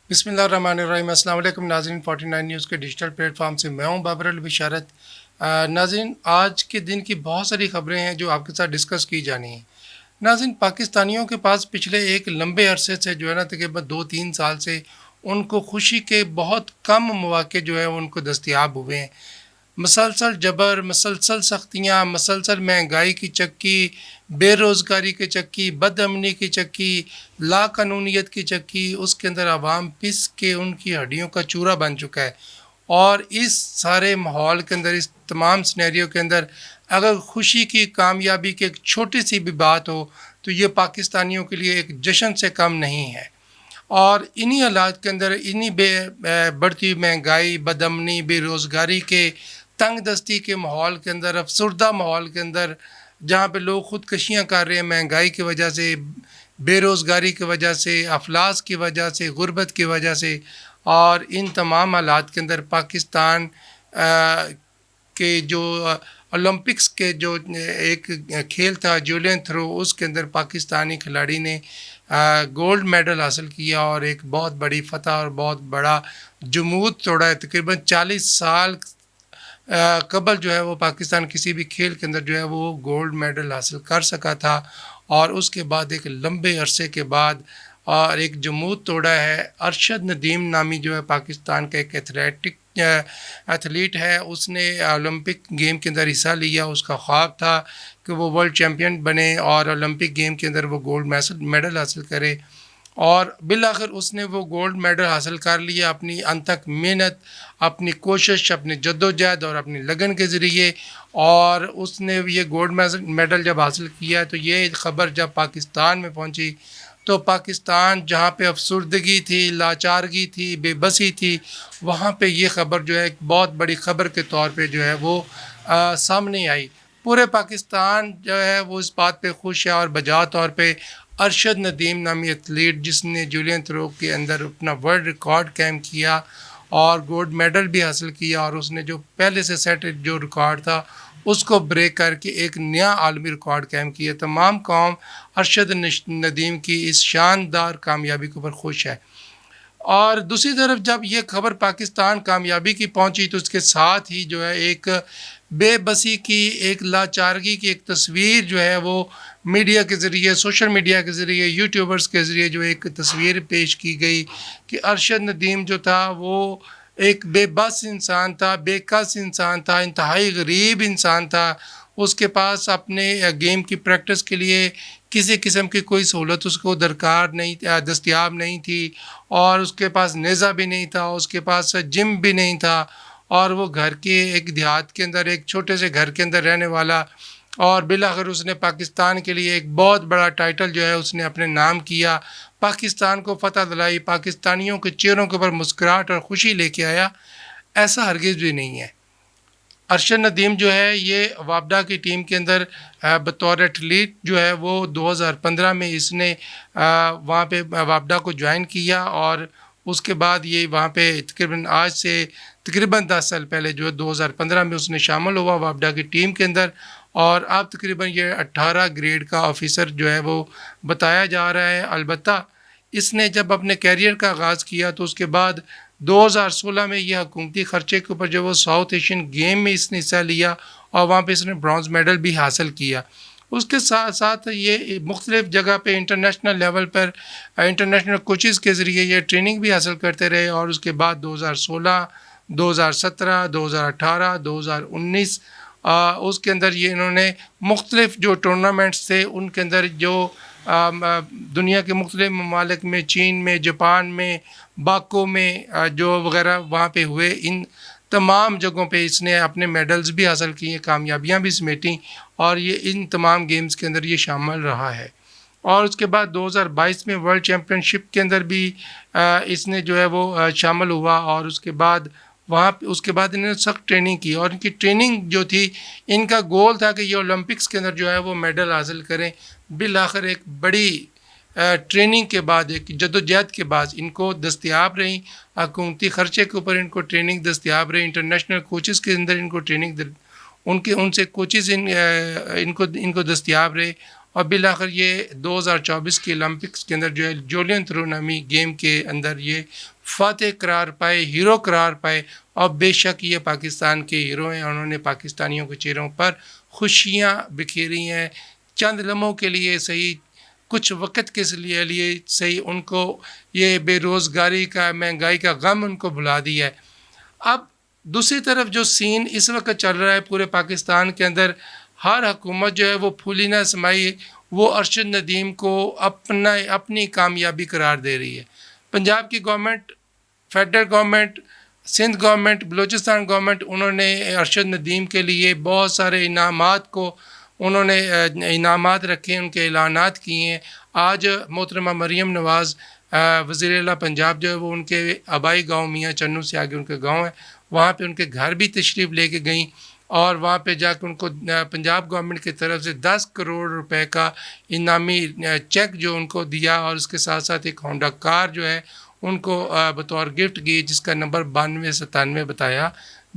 بسم اللہ الرحمن الرحیم۔ السلام علیکم ناظرین، 49 نیوز کے ڈیجیٹل پلیٹ فارم سے میں ہوں بابر البشارت۔ ناظرین، آج کے دن کی بہت ساری خبریں ہیں جو آپ کے ساتھ ڈسکس کی جانی ہیں۔ ناظرین، پاکستانیوں کے پاس پچھلے ایک لمبے عرصے سے جو ہے نا تقریباً 2-3 سال سے ان کو خوشی کے بہت کم مواقع جو ہے ان کو دستیاب ہوئے ہیں۔ مسلسل جبر، مسلسل سختیاں، مسلسل مہنگائی کی چکی، بے روزگاری کی چکی، بد امنی کی چکی، لا قانونیت کی چکی، اس کے اندر عوام پس کے ان کی ہڈیوں کا چورا بن چکا ہے۔ اور اس سارے ماحول کے اندر، اس تمام سینیریو کے اندر اگر خوشی کی، کامیابی کی ایک چھوٹی سی بھی بات ہو تو یہ پاکستانیوں کے لیے ایک جشن سے کم نہیں ہے۔ اور انہی حالات کے اندر، انہی بڑھتی مہنگائی، بد امنی، بے روزگاری کے، تنگ دستی کے ماحول کے اندر، افسردہ ماحول کے اندر، جہاں پہ لوگ خودکشیاں کر رہے ہیں مہنگائی کی وجہ سے، بے روزگاری کی وجہ سے، افلاس کی وجہ سے، غربت کی وجہ سے، اور ان تمام حالات کے اندر پاکستان کے جو اولمپکس کے جو ایک کھیل تھا جیولین تھرو، اس کے اندر پاکستانی کھلاڑی نے گولڈ میڈل حاصل کیا اور ایک بہت بڑی فتح اور بہت بڑا جمود توڑا ہے۔ تقریباً 40 سال قبل جو ہے وہ پاکستان کسی بھی کھیل کے اندر جو ہے وہ گولڈ میڈل حاصل کر سکا تھا، اور اس کے بعد ایک لمبے عرصے کے بعد اور ایک جمود توڑا ہے۔ ارشد ندیم نامی جو ہے پاکستان کا ایک ایتھلیٹ ہے، اس نے اولمپک گیم کے اندر حصہ لیا۔ اس کا خواب تھا کہ وہ ورلڈ چیمپئن بنے اور اولمپک گیم کے اندر وہ گولڈ میڈل حاصل کرے، اور بالآخر اس نے وہ گولڈ میڈل حاصل کر لیا اپنی انتھک محنت، اپنی کوشش، اپنی جدوجہد اور اپنی لگن کے ذریعے۔ اور اس نے یہ گولڈ میڈل جب حاصل کیا تو یہ خبر جب پاکستان میں پہنچی تو پاکستان جہاں پہ افسردگی تھی، لاچارگی تھی، بے بسی تھی، وہاں پہ یہ خبر جو ہے ایک بہت بڑی خبر کے طور پہ جو ہے وہ سامنے آئی۔ پورے پاکستان جو ہے وہ اس بات پہ خوش ہے، اور بجا طور پہ ارشد ندیم نامی ایتھلیٹ جس نے جیولین تھرو کے اندر اپنا ورلڈ ریکارڈ قائم کیا اور گولڈ میڈل بھی حاصل کیا، اور اس نے جو پہلے سے سیٹ جو ریکارڈ تھا اس کو بریک کر کے ایک نیا عالمی ریکارڈ قائم کیا۔ تمام قوم ارشد ندیم کی اس شاندار کامیابی کے اوپر خوش ہے۔ اور دوسری طرف جب یہ خبر پاکستان کامیابی کی پہنچی تو اس کے ساتھ ہی جو ہے ایک بے بسی کی، ایک لاچارگی کی ایک تصویر جو ہے وہ میڈیا کے ذریعے، سوشل میڈیا کے ذریعے، یوٹیوبرز کے ذریعے جو ایک تصویر پیش کی گئی کہ ارشد ندیم جو تھا وہ ایک بے بس انسان تھا، بے کس انسان تھا، انتہائی غریب انسان تھا۔ اس کے پاس اپنے گیم کی پریکٹس کے لیے کسی قسم کی کوئی سہولت اس کو درکار نہیں، دستیاب نہیں تھی، اور اس کے پاس نیزہ بھی نہیں تھا، اس کے پاس جم بھی نہیں تھا، اور وہ گھر کے ایک دیہات کے اندر ایک چھوٹے سے گھر کے اندر رہنے والا، اور بالآخر اس نے پاکستان کے لیے ایک بہت بڑا ٹائٹل جو ہے اس نے اپنے نام کیا، پاکستان کو فتح دلائی، پاکستانیوں کے چہروں کے اوپر مسکراہٹ اور خوشی لے کے آیا۔ ایسا ہرگز بھی نہیں ہے۔ ارشد ندیم جو ہے یہ وابڈا کی ٹیم کے اندر بطور ایتھلیٹ جو ہے وہ 2015 میں اس نے وہاں پہ وابڈا کو جوائن کیا، اور اس کے بعد یہ وہاں پہ تقریباً آج سے تقریباً 10 سال پہلے جو ہے 2015 میں اس نے شامل ہوا وابڈا کی ٹیم کے اندر، اور اب تقریباً یہ 18 گریڈ کا آفیسر جو ہے وہ بتایا جا رہا ہے۔ البتہ اس نے جب اپنے کیریئر کا آغاز کیا تو اس کے بعد 2016 میں یہ حکومتی خرچے کے اوپر جو وہ ساؤتھ ایشین گیم میں اس نے حصہ لیا، اور وہاں پہ اس نے برانز میڈل بھی حاصل کیا۔ اس کے ساتھ ساتھ یہ مختلف جگہ پہ انٹرنیشنل لیول پر انٹرنیشنل کوچز کے ذریعے یہ ٹریننگ بھی حاصل کرتے رہے، اور اس کے بعد 2016، 2017، 2018، 2019 اس کے اندر یہ انہوں نے مختلف جو ٹورنامنٹس تھے ان کے اندر جو دنیا کے مختلف ممالک میں، چین میں، جاپان میں، باکو میں جو وغیرہ وہاں پہ ہوئے، ان تمام جگہوں پہ اس نے اپنے میڈلز بھی حاصل کیے، کامیابیاں بھی سمیٹیں، اور یہ ان تمام گیمز کے اندر یہ شامل رہا ہے۔ اور اس کے بعد 2022 میں ورلڈ چیمپئن شپ کے اندر بھی اس نے جو ہے وہ شامل ہوا، اور اس کے بعد وہاں اس کے بعد انہوں نے سخت ٹریننگ کی، اور ان کی ٹریننگ جو تھی، ان کا گول تھا کہ یہ اولمپکس کے اندر جو ہے وہ میڈل حاصل کریں۔ بالآخر ایک بڑی ٹریننگ کے بعد، ایک جدوجہد کے بعد ان کو دستیاب رہی، حکومتی خرچے کے اوپر ان کو ٹریننگ دستیاب رہی، انٹرنیشنل کوچز کے اندر ان کو ٹریننگ ان سے کوچز ان کو دستیاب رہے، اور بالآخر یہ 2024 کے اولمپکس کے اندر جو ہے جولین تھرو نامی گیم کے اندر یہ فاتح قرار پائے، ہیرو قرار پائے، اور بے شک یہ پاکستان کے ہیرو ہیں. انہوں نے پاکستانیوں کے چہروں پر خوشیاں بکھیری ہیں. چند لمحوں کے لیے صحیح، کچھ وقت کے لیے صحیح، ان کو یہ بے روزگاری کا، مہنگائی کا غم ان کو بھلا دیا ہے. اب دوسری طرف جو سین اس وقت چل رہا ہے پورے پاکستان کے اندر، ہر حکومت جو ہے وہ پھولی نہ سمائی وہ ارشد ندیم کو اپنی کامیابی قرار دے رہی ہے. پنجاب کی government, federal government, Sindh government, Balochistan government, انہوں نے ارشد ندیم کے لیے بہت سارے انعامات کو انہوں نے انعامات رکھے، ان کے اعلانات کیے ہیں. آج محترمہ مریم نواز وزیر اعلیٰ پنجاب جو ہے وہ ان کے آبائی گاؤں میاں چنو سے آگے ان کے گاؤں ہے، وہاں پہ ان کے گھر بھی تشریف لے کے گئیں، اور وہاں پہ جا کے ان کو پنجاب گورنمنٹ کی طرف سے 10 کروڑ روپے کا انعامی چیک جو ان کو دیا، اور اس کے ساتھ ساتھ ایک ہونڈا کار جو ہے ان کو بطور گفٹ کی، جس کا نمبر 9297 بتایا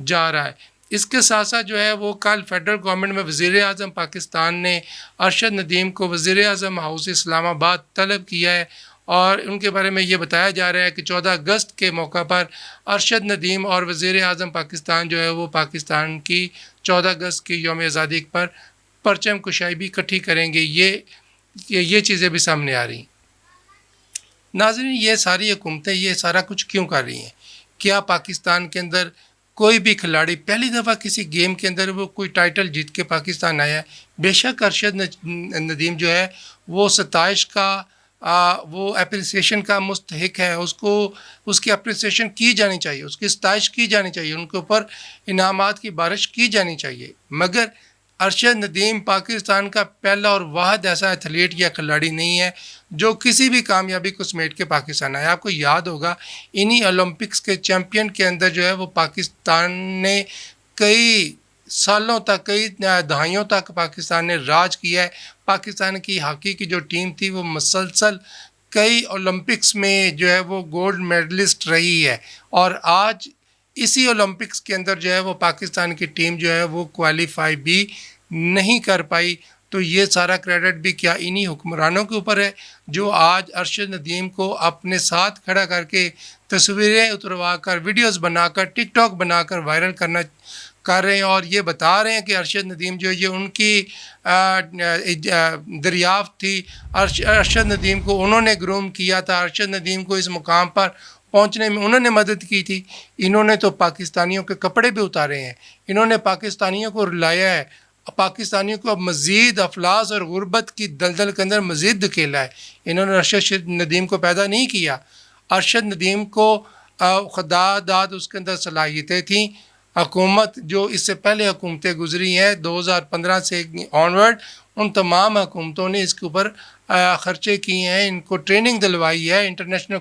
جا رہا ہے. اس کے ساتھ ساتھ جو ہے وہ کل فیڈرل گورنمنٹ میں وزیر اعظم پاکستان نے ارشد ندیم کو وزیر اعظم ہاؤس اسلام آباد طلب کیا ہے، اور ان کے بارے میں یہ بتایا جا رہا ہے کہ 14 اگست کے موقع پر ارشد ندیم اور وزیر اعظم پاکستان جو ہے وہ پاکستان کی 14 اگست کی یوم آزادی پر پرچم کشائی بھی اکٹھی کریں گے. یہ چیزیں بھی سامنے آ رہی ہیں. ناظرین، یہ ساری حکومتیں یہ سارا کچھ کیوں کر رہی ہیں؟ کیا پاکستان کے اندر کوئی بھی کھلاڑی پہلی دفعہ کسی گیم کے اندر وہ کوئی ٹائٹل جیت کے پاکستان آیا ہے؟ بے شک ارشد ندیم جو ہے وہ ستائش کا، وہ اپریسیشن کا مستحق ہے. اس کی اپریسیشن کی جانی چاہیے، اس کی ستائش کی جانی چاہیے، ان کے اوپر انعامات کی بارش کی جانی چاہیے. مگر ارشد ندیم پاکستان کا پہلا اور واحد ایسا ایتھلیٹ یا کھلاڑی نہیں ہے جو کسی بھی کامیابی کو سمیٹ کے پاکستان آیا. آپ کو یاد ہوگا انہی اولمپکس کے چیمپئن کے اندر جو ہے وہ پاکستان نے کئی سالوں تک، کئی دہائیوں تک پاکستان نے راج کیا ہے. پاکستان کی ہاکی کی جو ٹیم تھی وہ مسلسل کئی اولمپکس میں جو ہے وہ گولڈ میڈلسٹ رہی ہے، اور آج اسی اولمپکس کے اندر جو ہے وہ پاکستان کی ٹیم جو ہے وہ کوالیفائی بھی نہیں کر پائی. تو یہ سارا کریڈٹ بھی کیا انہی حکمرانوں کے اوپر ہے جو آج ارشد ندیم کو اپنے ساتھ کھڑا کر کے تصویریں اتروا کر، ویڈیوز بنا کر، ٹک ٹاک بنا کر وائرل کر رہے ہیں، اور یہ بتا رہے ہیں کہ ارشد ندیم جو یہ ان کی دریافت تھی. ارشد ندیم کو انہوں نے گروم کیا تھا، ارشد ندیم کو اس مقام پر پہنچنے میں انہوں نے مدد کی تھی. انہوں نے تو پاکستانیوں کے کپڑے بھی اتارے ہیں، انہوں نے پاکستانیوں کو رلایا ہے، پاکستانیوں کو مزید افلاس اور غربت کی دلدل کے اندر مزید دھکیلا ہے. انہوں نے ارشد ندیم کو پیدا نہیں کیا. ارشد ندیم کو خدا داد اس کے اندر صلاحیتیں تھیں. حکومت جو اس سے پہلے حکومتیں گزری ہیں 2015 سے آنورڈ، ان تمام حکومتوں نے اس کے اوپر خرچے کیے ہیں، ان کو ٹریننگ دلوائی ہے، انٹرنیشنل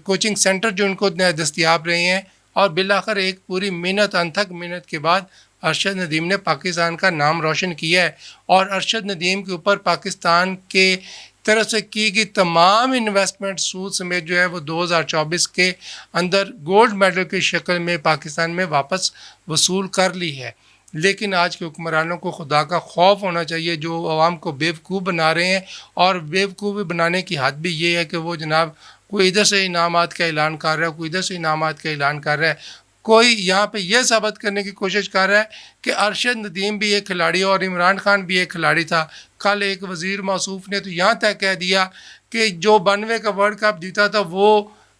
کوچنگ سینٹر جو ان کو دستیاب رہے ہیں، اور بالآخر ایک پوری محنت، انتھک محنت کے بعد ارشد ندیم نے پاکستان کا نام روشن کیا ہے. اور ارشد ندیم کے اوپر پاکستان کے طرف سے کی گئی تمام انویسٹمنٹ سود سمیت جو ہے وہ 2024 کے اندر گولڈ میڈل کی شکل میں پاکستان میں واپس وصول کر لی ہے. لیکن آج کے حکمرانوں کو خدا کا خوف ہونا چاہیے جو عوام کو بیوقوف بنا رہے ہیں، اور بیوقوف بنانے کی حد بھی یہ ہے کہ وہ جناب کوئی ادھر سے انعامات کا اعلان کر رہا ہے، کوئی ادھر سے انعامات کا اعلان کر رہا ہے، کوئی یہاں پہ یہ ثابت کرنے کی کوشش کر رہا ہے کہ ارشد ندیم بھی ایک کھلاڑی اور عمران خان بھی ایک کھلاڑی تھا. کل ایک وزیر موصوف نے تو یہاں تک کہہ دیا کہ جو 92 کا ورلڈ کپ جیتا تھا وہ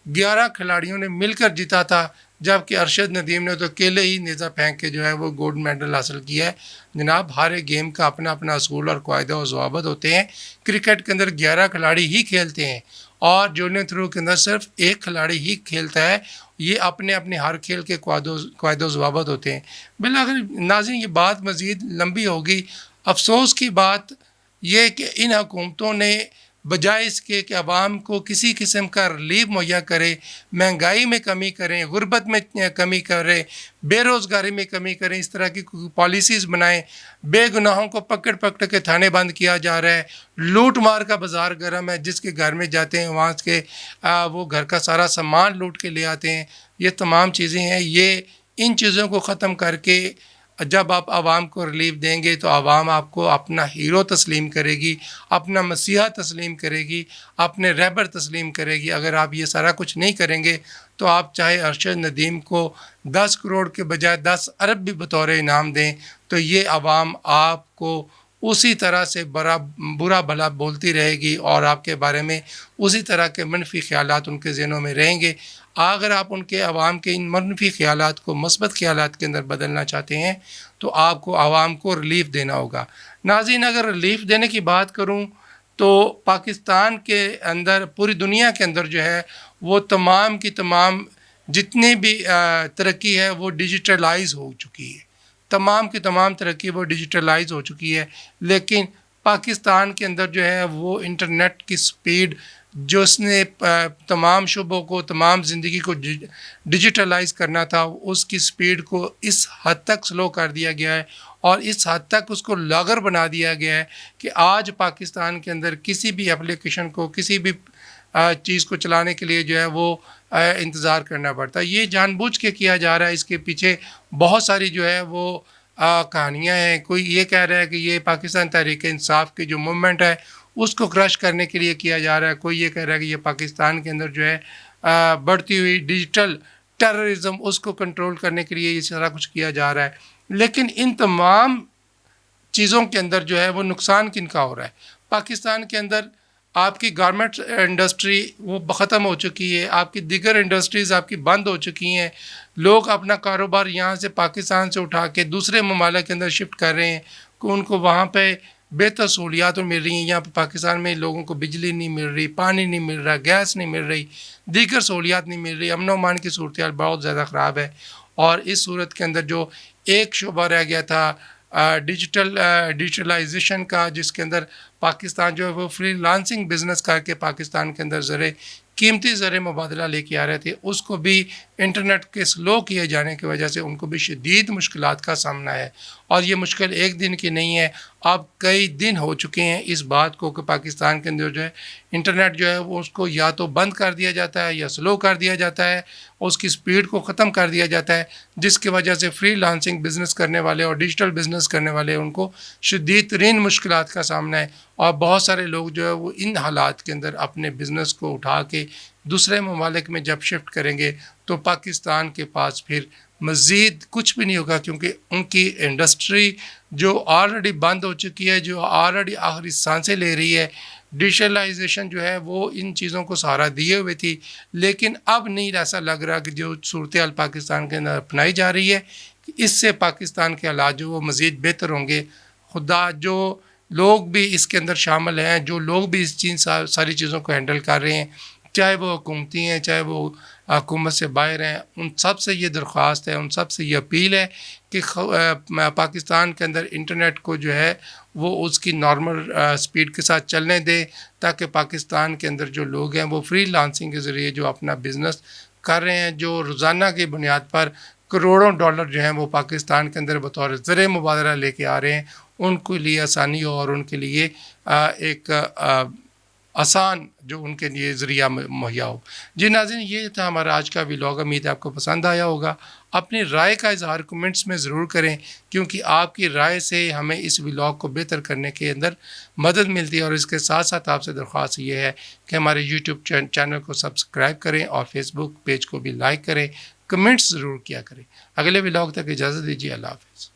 11 کھلاڑیوں نے مل کر جیتا تھا، جبکہ ارشد ندیم نے تو اکیلے ہی نیزہ پھینک کے جو ہے وہ گولڈ میڈل حاصل کیا ہے. جناب ہر ایک گیم کا اپنا اپنا اصول اور قاعدہ و ضوابط ہوتے ہیں. کرکٹ کے اندر 11 کھلاڑی ہی کھیلتے ہیں، اور جولین تھرو کے اندر صرف ایک کھلاڑی ہی کھیلتا ہے. یہ اپنے اپنے ہر کھیل کے قواعد و ضوابط ہوتے ہیں. بالآخر ناظرین، یہ بات مزید لمبی ہوگی. افسوس کی بات یہ کہ ان حکومتوں نے بجائے اس کے کہ عوام کو کسی قسم کا ریلیف مہیا کرے، مہنگائی میں کمی کریں، غربت میں کمی کریں، بے روزگاری میں کمی کریں، اس طرح کی پالیسیز بنائیں. بے گناہوں کو پکڑ کے تھانے بند کیا جا رہا ہے. لوٹ مار کا بازار گرم ہے، جس کے گھر میں جاتے ہیں وہاں کے وہ گھر کا سارا سامان لوٹ کے لے آتے ہیں. یہ تمام چیزیں ہیں، یہ ان چیزوں کو ختم کر کے جب آپ عوام کو ریلیف دیں گے تو عوام آپ کو اپنا ہیرو تسلیم کرے گی، اپنا مسیحا تسلیم کرے گی، اپنے رہبر تسلیم کرے گی۔ اگر آپ یہ سارا کچھ نہیں کریں گے تو آپ چاہے ارشد ندیم کو 10 کروڑ کے بجائے 10 ارب بھی بطور انعام دیں تو یہ عوام آپ کو اسی طرح سے برا بھلا بولتی رہے گی اور آپ کے بارے میں اسی طرح کے منفی خیالات ان کے ذہنوں میں رہیں گے۔ اگر آپ ان کے عوام کے ان منفی خیالات کو مثبت خیالات کے اندر بدلنا چاہتے ہیں تو آپ کو عوام کو ریلیف دینا ہوگا۔ ناظرین، اگر ریلیف دینے کی بات کروں تو پاکستان کے اندر، پوری دنیا کے اندر جو ہے وہ تمام کی تمام جتنی بھی ترقی ہے وہ ڈیجیٹلائز ہو چکی ہے، تمام کی تمام ترقی وہ ڈیجیٹلائز ہو چکی ہے، لیکن پاکستان کے اندر جو ہے وہ انٹرنیٹ کی سپیڈ جو اس نے تمام شعبوں کو، تمام زندگی کو ڈیجیٹلائز کرنا تھا، اس کی سپیڈ کو اس حد تک سلو کر دیا گیا ہے اور اس حد تک اس کو لاغر بنا دیا گیا ہے کہ آج پاکستان کے اندر کسی بھی اپلیکیشن کو، کسی بھی چیز کو چلانے کے لیے جو ہے وہ انتظار کرنا پڑتا ہے۔ یہ جان بوجھ کے کیا جا رہا ہے، اس کے پیچھے بہت ساری جو ہے وہ کہانیاں ہیں۔ کوئی یہ کہہ رہا ہے کہ یہ پاکستان تحریک انصاف کی جو موومنٹ ہے اس کو کرش کرنے کے لیے کیا جا رہا ہے، کوئی یہ کہہ رہا ہے کہ یہ پاکستان کے اندر جو ہے بڑھتی ہوئی ڈیجیٹل ٹیررزم اس کو کنٹرول کرنے کے لیے یہ سارا کچھ کیا جا رہا ہے۔ لیکن ان تمام چیزوں کے اندر جو ہے وہ نقصان کن کا ہو رہا ہے؟ پاکستان کے اندر آپ کی گارمنٹ انڈسٹری وہ ختم ہو چکی ہے، آپ کی دیگر انڈسٹریز آپ کی بند ہو چکی ہیں، لوگ اپنا کاروبار یہاں سے پاکستان سے اٹھا کے دوسرے ممالک کے اندر شفٹ کر رہے ہیں کہ ان کو وہاں پہ بہتر سہولیات مل رہی ہیں۔ یہاں پہ پاکستان میں لوگوں کو بجلی نہیں مل رہی، پانی نہیں مل رہا، گیس نہیں مل رہی، دیگر سہولیات نہیں مل رہی، امن و امان کی صورتحال بہت زیادہ خراب ہے۔ اور اس صورت کے اندر جو ایک شعبہ رہ گیا تھا ڈیجیٹلائزیشن کا، جس کے اندر پاکستان جو ہے وہ فری لانسنگ بزنس کر کے پاکستان کے اندر قیمتی زر مبادلہ لے کے آ رہے تھے، اس کو بھی انٹرنیٹ کے سلو کیے جانے کی وجہ سے ان کو بھی شدید مشکلات کا سامنا ہے۔ اور یہ مشکل ایک دن کی نہیں ہے، اب کئی دن ہو چکے ہیں اس بات کو کہ پاکستان کے اندر جو ہے انٹرنیٹ جو ہے وہ اس کو یا تو بند کر دیا جاتا ہے یا سلو کر دیا جاتا ہے، اس کی سپیڈ کو ختم کر دیا جاتا ہے، جس کی وجہ سے فری لانسنگ بزنس کرنے والے اور ڈیجیٹل بزنس کرنے والے ان کو شدید ترین مشکلات کا سامنا ہے۔ اور بہت سارے لوگ جو ہے وہ ان حالات کے اندر اپنے بزنس کو اٹھا کے دوسرے ممالک میں جب شفٹ کریں گے تو پاکستان کے پاس پھر مزید کچھ بھی نہیں ہوگا، کیونکہ ان کی انڈسٹری جو آلریڈی بند ہو چکی ہے، جو آلریڈی آخری سانسیں لے رہی ہے، ڈیجیٹلائزیشن جو ہے وہ ان چیزوں کو سہارا دیے ہوئے تھی، لیکن اب نہیں ایسا لگ رہا کہ جو صورتحال پاکستان کے اندر اپنائی جا رہی ہے اس سے پاکستان کے حالات جو وہ مزید بہتر ہوں گے۔ خدا جو لوگ بھی اس کے اندر شامل ہیں، جو لوگ بھی اس ساری چیزوں کو ہینڈل کر رہے ہیں، چاہے وہ حکومتی ہیں چاہے وہ حکومت سے باہر ہیں، ان سب سے یہ درخواست ہے، ان سب سے یہ اپیل ہے کہ پاکستان کے اندر انٹرنیٹ کو جو ہے وہ اس کی نارمل سپیڈ کے ساتھ چلنے دے، تاکہ پاکستان کے اندر جو لوگ ہیں وہ فری لانسنگ کے ذریعے جو اپنا بزنس کر رہے ہیں، جو روزانہ کی بنیاد پر کروڑوں ڈالر جو ہیں وہ پاکستان کے اندر بطور زر مبادلہ لے کے آ رہے ہیں، ان کے لیے آسانی ہو اور ان کے لیے ایک آسان جو ان کے لیے ذریعہ مہیا ہو۔ جی ناظرین، یہ تھا ہمارا آج کا ولاگ، امید ہے آپ کو پسند آیا ہوگا۔ اپنی رائے کا اظہار کمنٹس میں ضرور کریں، کیونکہ آپ کی رائے سے ہمیں اس ولاگ کو بہتر کرنے کے اندر مدد ملتی ہے۔ اور اس کے ساتھ ساتھ آپ سے درخواست یہ ہے کہ ہمارے یوٹیوب چینل کو سبسکرائب کریں اور فیس بک پیج کو بھی لائک کریں، کمنٹس ضرور کیا کریں۔ اگلے ولاگ تک اجازت دیجیے، اللہ حافظ۔